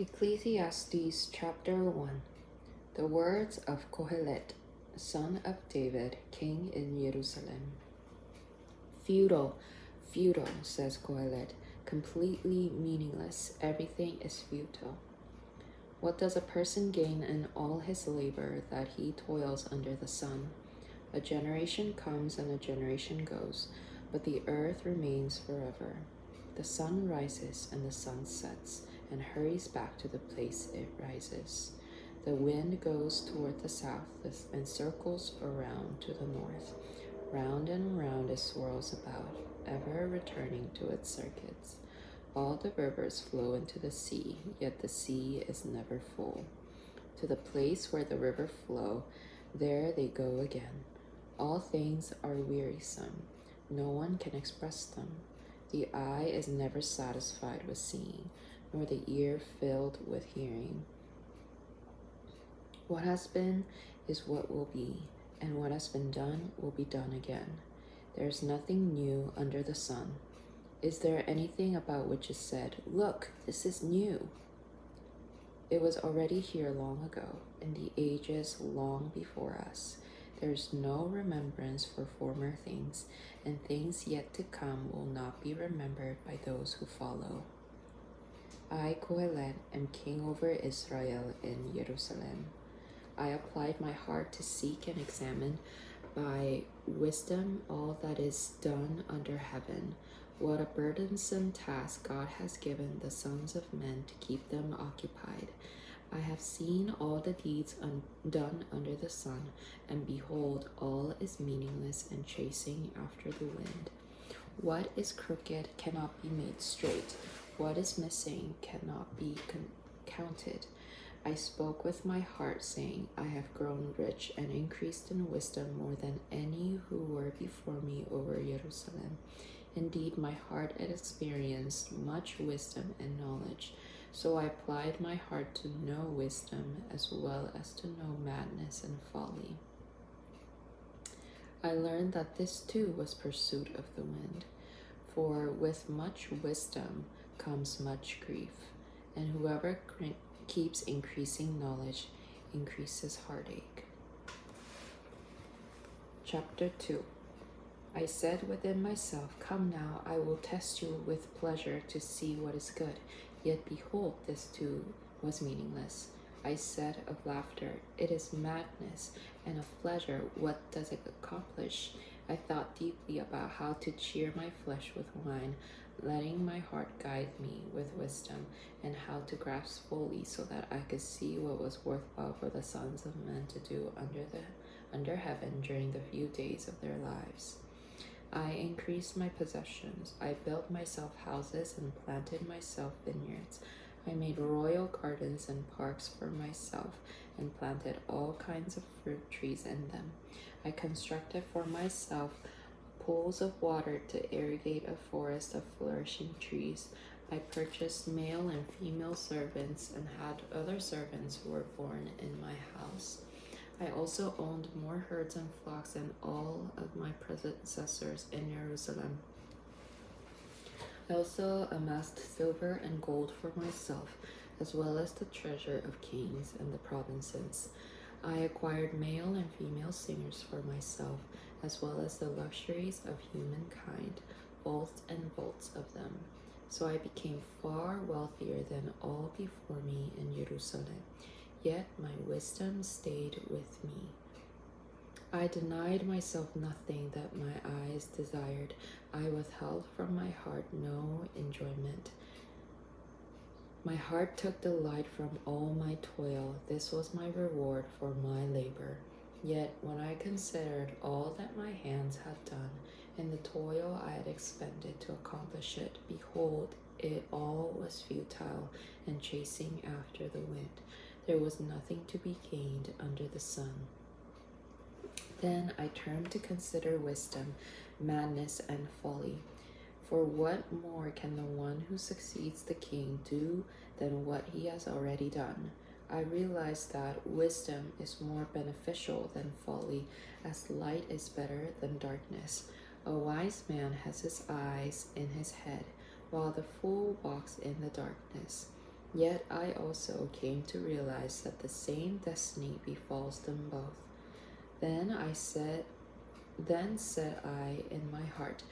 Ecclesiastes chapter 1. The words of Kohelet, son of David, king in Jerusalem. Futile, futile, says Kohelet, completely meaningless. Everything is futile. What does a person gain in all his labor that he toils under the sun? A generation comes and a generation goes, but the earth remains forever. The sun rises and the sun sets, and hurries back to the place it rises. The wind goes toward the south and circles around to the north. Round and round it swirls about, ever returning to its circuits. All the rivers flow into the sea, yet the sea is never full. To the place where the rivers flow, there they go again. All things are wearisome. No one can express them. The eye is never satisfied with seeing, nor the ear filled with hearing. What has been is what will be, and what has been done will be done again. There is nothing new under the sun. Is there anything about which is said, "Look, this is new"? It was already here long ago, in the ages long before us. There is no remembrance for former things, and things yet to come will not be remembered by those who follow. I, Kohelet, am king over Israel in Jerusalem. I applied my heart to seek and examine by wisdom all that is done under heaven. What a burdensome task God has given the sons of men to keep them occupied. I have seen all the deeds done under the sun, and behold, all is meaningless and chasing after the wind. What is crooked cannot be made straight. What is missing cannot be counted. I spoke with my heart, saying, I have grown rich and increased in wisdom more than any who were before me over Jerusalem. Indeed, my heart had experienced much wisdom and knowledge. So I applied my heart to know wisdom as well as to know madness and folly. I learned that this too was pursuit of the wind. For with much wisdom comes much grief, and whoever keeps increasing knowledge increases heartache. Chapter 2. I said within myself, Come now, I will test you with pleasure to see what is good. Yet behold, this too was meaningless. I said of laughter, It is madness, and of pleasure, what does it accomplish? I thought deeply about how to cheer my flesh with wine, letting my heart guide me with wisdom, and how to grasp fully so that I could see what was worthwhile for the sons of men to do under heaven during the few days of their lives. I increased my possessions. I built myself houses and planted myself vineyards. I made royal gardens and parks for myself and planted all kinds of fruit trees in them. I constructed for myself pools of water to irrigate a forest of flourishing trees. I purchased male and female servants and had other servants who were born in my house. I also owned more herds and flocks than all of my predecessors in Jerusalem. I also amassed silver and gold for myself, as well as the treasure of kings and the provinces. I acquired male and female singers for myself, as well as the luxuries of humankind, vaults and vaults of them. So I became far wealthier than all before me in Jerusalem. Yet my wisdom stayed with me. I denied myself nothing that my eyes desired. I withheld from my heart no enjoyment. My heart took delight from all my toil. This was my reward for my labor. Yet when I considered all that my hands had done, and the toil I had expended to accomplish it, behold, it all was futile and chasing after the wind. There was nothing to be gained under the sun. Then I turned to consider wisdom, madness, and folly. For what more can the one who succeeds the king do than what he has already done? I realized that wisdom is more beneficial than folly, as light is better than darkness. A wise man has his eyes in his head, while the fool walks in the darkness. Yet I also came to realize that the same destiny befalls them both. Then said I in my heart,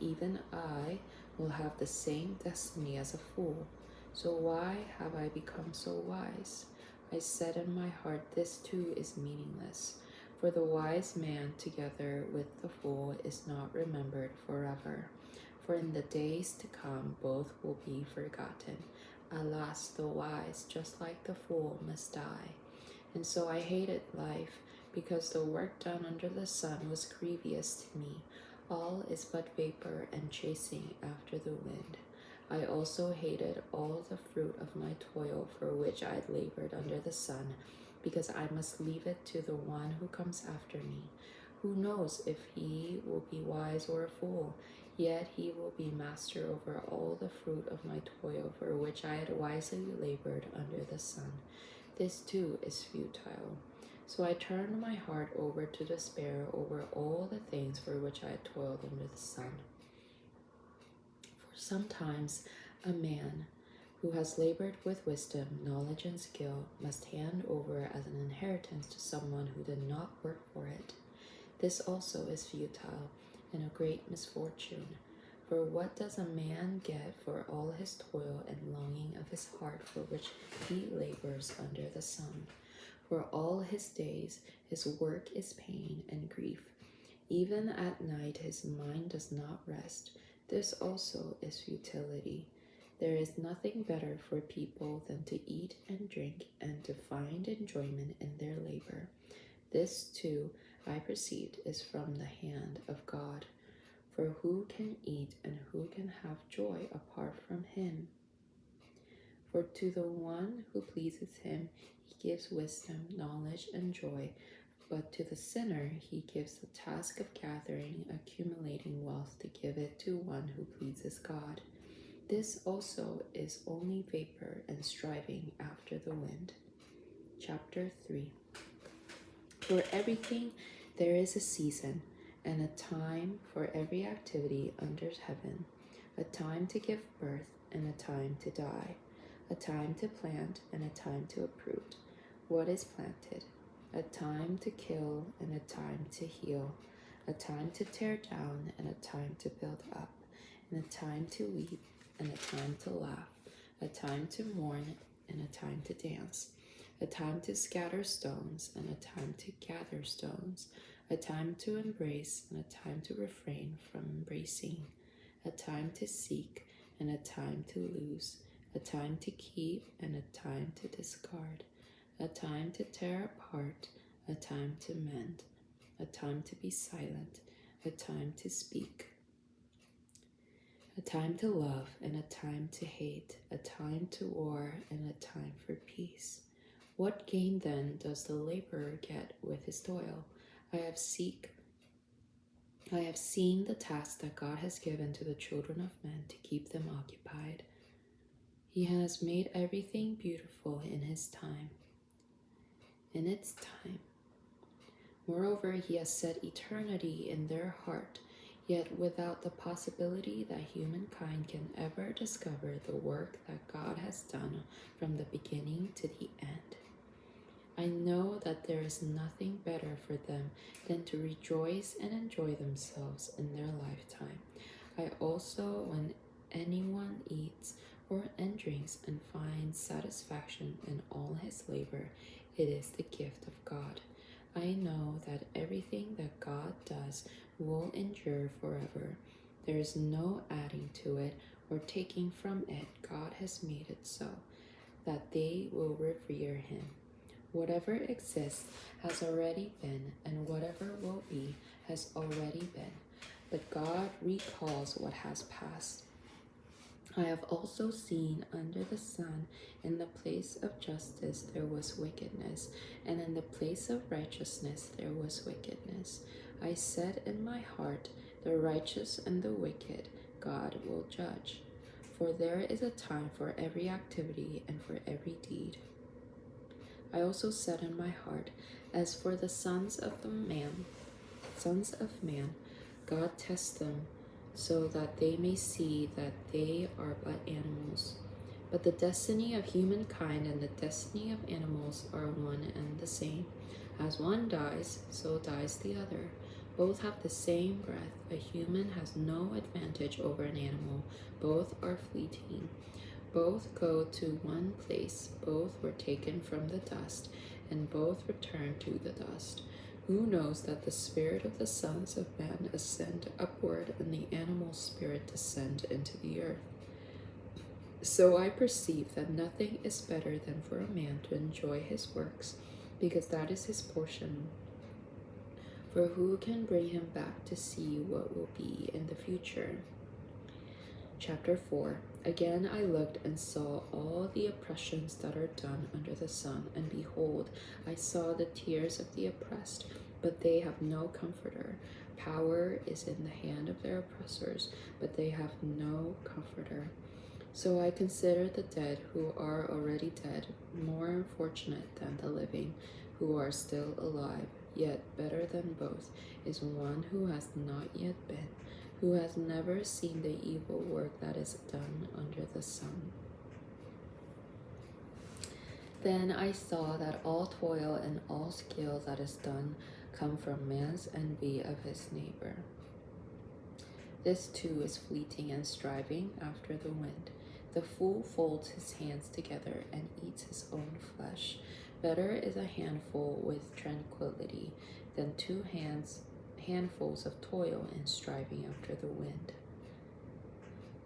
even I, will have the same destiny as a fool. So why have I become so wise? I said in my heart, this too is meaningless. For the wise man together with the fool is not remembered forever. For in the days to come both will be forgotten. Alas, the wise, just like the fool, must die. And so I hated life, because the work done under the sun was grievous to me. All is but vapor and chasing after the wind. I also hated all the fruit of my toil for which I had labored under the sun, because I must leave it to the one who comes after me. Who knows if he will be wise or a fool? Yet he will be master over all the fruit of my toil for which I had wisely labored under the sun. This too is futile. So I turned my heart over to despair over all the things for which I had toiled under the sun. For sometimes a man who has labored with wisdom, knowledge, and skill must hand over as an inheritance to someone who did not work for it. This also is futile and a great misfortune. For what does a man get for all his toil and longing of his heart for which he labors under the sun? For all his days his work is pain and grief. Even at night his mind does not rest. This also is futility. There is nothing better for people than to eat and drink and to find enjoyment in their labor. This too, I perceived, is from the hand of God. For who can eat and who can have joy apart from him? For to the one who pleases him, he gives wisdom, knowledge, and joy. But to the sinner, he gives the task of gathering, accumulating wealth to give it to one who pleases God. This also is only vapor and striving after the wind. Chapter 3. For everything there is a season, and a time for every activity under heaven, a time to give birth and a time to die, a time to plant and a time to uproot what is planted, a time to kill and a time to heal, a time to tear down and a time to build up, and a time to weep and a time to laugh, a time to mourn and a time to dance, a time to scatter stones and a time to gather stones, a time to embrace and a time to refrain from embracing, a time to seek and a time to lose, a time to keep and a time to discard, a time to tear apart, a time to mend, a time to be silent, a time to speak, a time to love and a time to hate, a time to war and a time for peace. What gain then does the laborer get with his toil? I have seen the task that God has given to the children of men to keep them occupied. He has made everything beautiful in its time. Moreover, he has set eternity in their heart, yet without the possibility that humankind can ever discover the work that God has done from the beginning to the end. I know that there is nothing better for them than to rejoice and enjoy themselves in their lifetime. I also, when anyone eats and drinks and finds satisfaction in all his labor, it is the gift of God. I know that everything that God does will endure forever. There is no adding to it or taking from it. God has made it so that they will revere him. Whatever exists has already been, and whatever will be has already been. But God recalls what has passed. I have also seen under the sun, in the place of justice there was wickedness, and in the place of righteousness there was wickedness. I said in my heart, the righteous and the wicked God will judge. For there is a time for every activity and for every deed. I also said in my heart, as for the sons of man, God tests them, so that they may see that they are but animals. But the destiny of humankind and the destiny of animals are one and the same. As one dies, so dies the other. Both have the same breath. A human has no advantage over an animal. Both are fleeting. Both go to one place. Both were taken from the dust, and both return to the dust. Who knows that the spirit of the sons of man ascend upward, and the animal spirit descend into the earth? So I perceive that nothing is better than for a man to enjoy his works, because that is his portion. For who can bring him back to see what will be in the future? Chapter 4. Again I looked and saw all the oppressions that are done under the sun, and behold, I saw the tears of the oppressed, but they have no comforter. Power is in the hand of their oppressors, but they have no comforter. So I consider the dead who are already dead more unfortunate than the living who are still alive. Yet better than both is one who has not yet been, who has never seen the evil work that is done under the sun. Then I saw that all toil and all skill that is done come from man's envy of his neighbor. This too is fleeting and striving after the wind. The fool folds his hands together and eats his own flesh. Better is a handful with tranquility than two handfuls of toil and striving after the wind.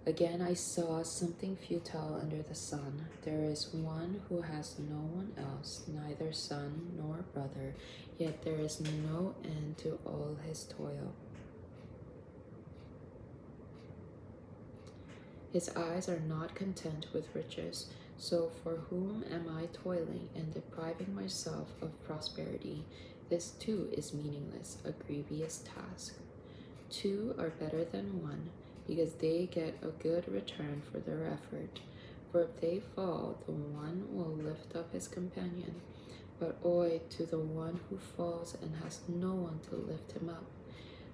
Again I saw something futile under the sun. There is one who has no one else, neither son nor brother, yet there is no end to all his toil. His eyes are not content with riches. So for whom am I toiling and depriving myself of prosperity? This too is meaningless, a grievous task. Two are better than one, because they get a good return for their effort. For if they fall, the one will lift up his companion. But oi to the one who falls and has no one to lift him up.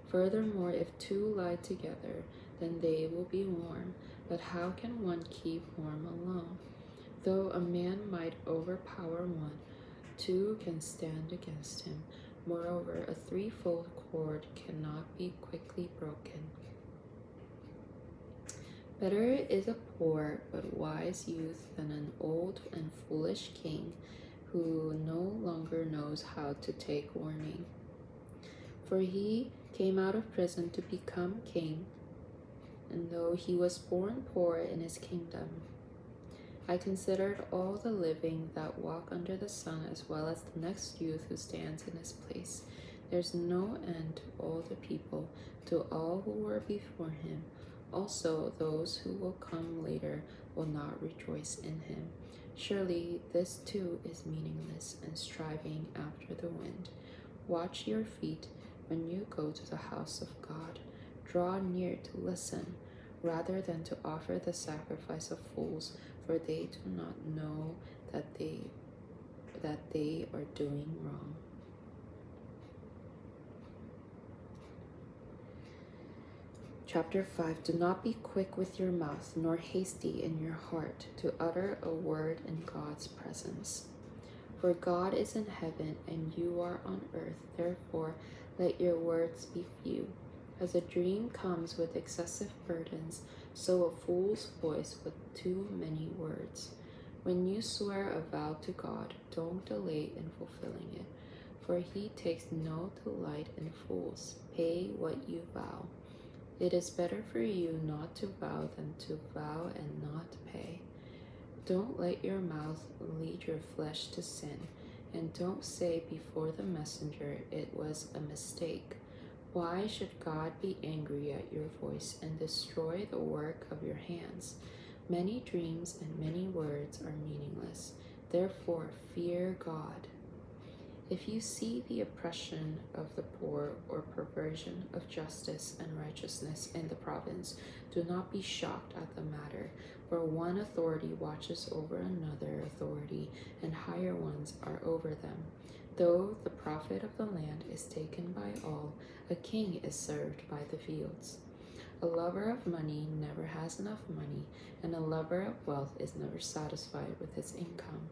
Furthermore, if two lie together, then they will be warm. But how can one keep warm alone? Though a man might overpower one, two can stand against him. Moreover, a threefold cord cannot be quickly broken. Better is a poor but wise youth than an old and foolish king who no longer knows how to take warning. For he came out of prison to become king, and though he was born poor in his kingdom. I considered all the living that walk under the sun, as well as the next youth who stands in his place. There's no end to all the people, to all who were before him. Also those who will come later will not rejoice in him. Surely this too is meaningless and striving after the wind. Watch your feet when you go to the house of God. Draw near to listen, rather than to offer the sacrifice of fools, for they do not know that they are doing wrong. Chapter 5. Do not be quick with your mouth, nor hasty in your heart to utter a word in God's presence. For God is in heaven, and you are on earth. Therefore, let your words be few. As a dream comes with excessive burdens, so a fool's voice with too many words. When you swear a vow to God, don't delay in fulfilling it, for he takes no delight in fools. Pay what you vow. It is better for you not to vow than to vow and not pay. Don't let your mouth lead your flesh to sin, and don't say before the messenger, it was a mistake. Why should God be angry at your voice and destroy the work of your hands? Many dreams and many words are meaningless. Therefore, fear God. If you see the oppression of the poor or perversion of justice and righteousness in the province, do not be shocked at the matter, for one authority watches over another authority, and higher ones are over them. Though the profit of the land is taken by all, a king is served by the fields. A lover of money never has enough money, and a lover of wealth is never satisfied with his income.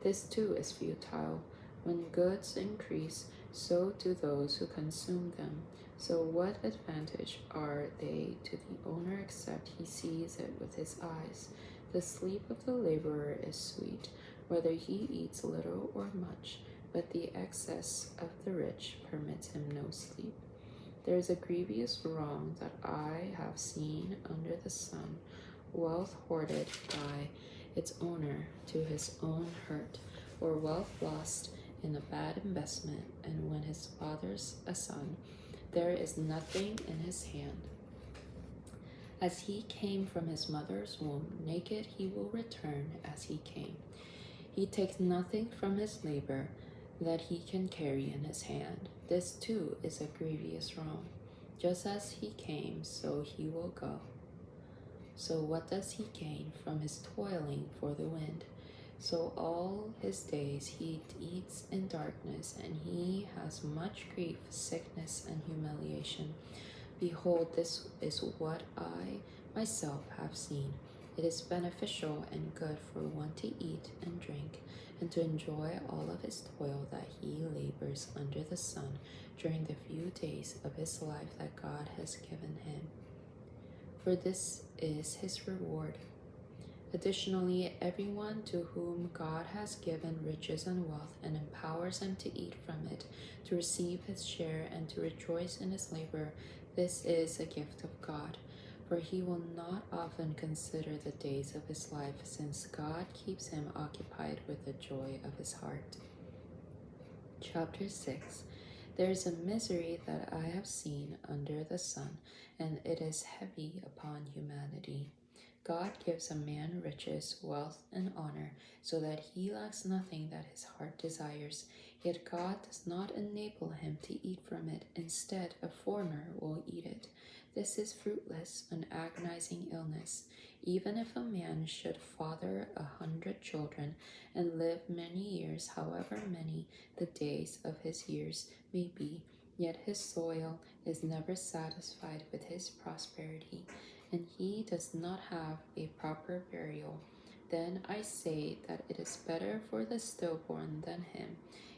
This too is futile. When goods increase, so do those who consume them. So what advantage are they to the owner except he sees it with his eyes? The sleep of the laborer is sweet, whether he eats little or much, but the excess of the rich permits him no sleep. There is a grievous wrong that I have seen under the sun, wealth hoarded by its owner to his own hurt, or wealth lost in a bad investment, and when his father's a son, there is nothing in his hand. As he came from his mother's womb, naked he will return as he came. He takes nothing from his labor that he can carry in his hand. This too is a grievous wrong. Just as he came, so he will go. So what does he gain from his toiling for the wind? So all his days he eats in darkness, and he has much grief, sickness, and humiliation. Behold, this is what I myself have seen. It is beneficial and good for one to eat and drink, and to enjoy all of his toil that he labors under the sun during the few days of his life that God has given him. For this is his reward. Additionally, everyone to whom God has given riches and wealth and empowers him to eat from it, to receive his share and to rejoice in his labor, this is a gift of God. For he will not often consider the days of his life, since God keeps him occupied with the joy of his heart. Chapter 6. There is a misery that I have seen under the sun, and it is heavy upon humanity. God gives a man riches, wealth, and honor, so that he lacks nothing that his heart desires. Yet God does not enable him to eat from it. Instead, a foreigner will eat it. This is fruitless, an agonizing illness. Even if a man should father 100 children and live many years, however many the days of his years may be, yet his soil is never satisfied with his prosperity, and he does not have a proper burial. Then I say that it is better for the stillborn than him,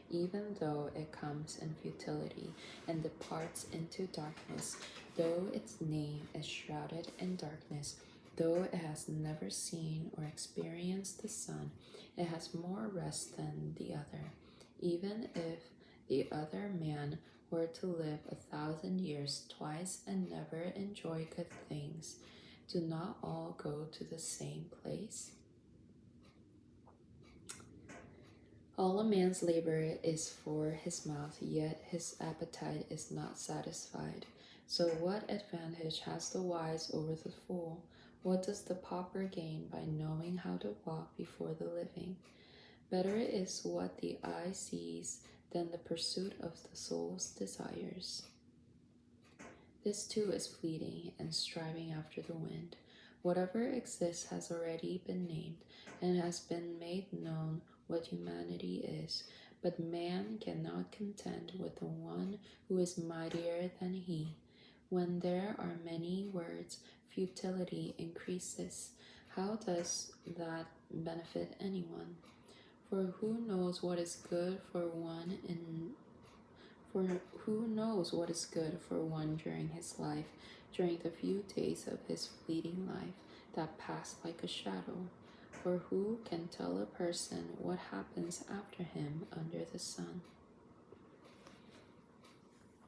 even though it comes in futility and departs into darkness, though its name is shrouded in darkness, though it has never seen or experienced the sun, it has more rest than the other. Even if the other man were to live 1,000 years twice and never enjoy good things, do not all go to the same place? All a man's labor is for his mouth, yet his appetite is not satisfied. So what advantage has the wise over the fool? What does the pauper gain by knowing how to walk before the living? Better is what the eye sees than the pursuit of the soul's desires. This too is fleeting and striving after the wind. Whatever exists has already been named, and has been made known what humanity is, but man cannot contend with the one who is mightier than he. When there are many words, futility increases. How does that benefit anyone? For who knows what is good for one during his life, during the few days of his fleeting life that pass like a shadow? For who can tell a person what happens after him under the sun?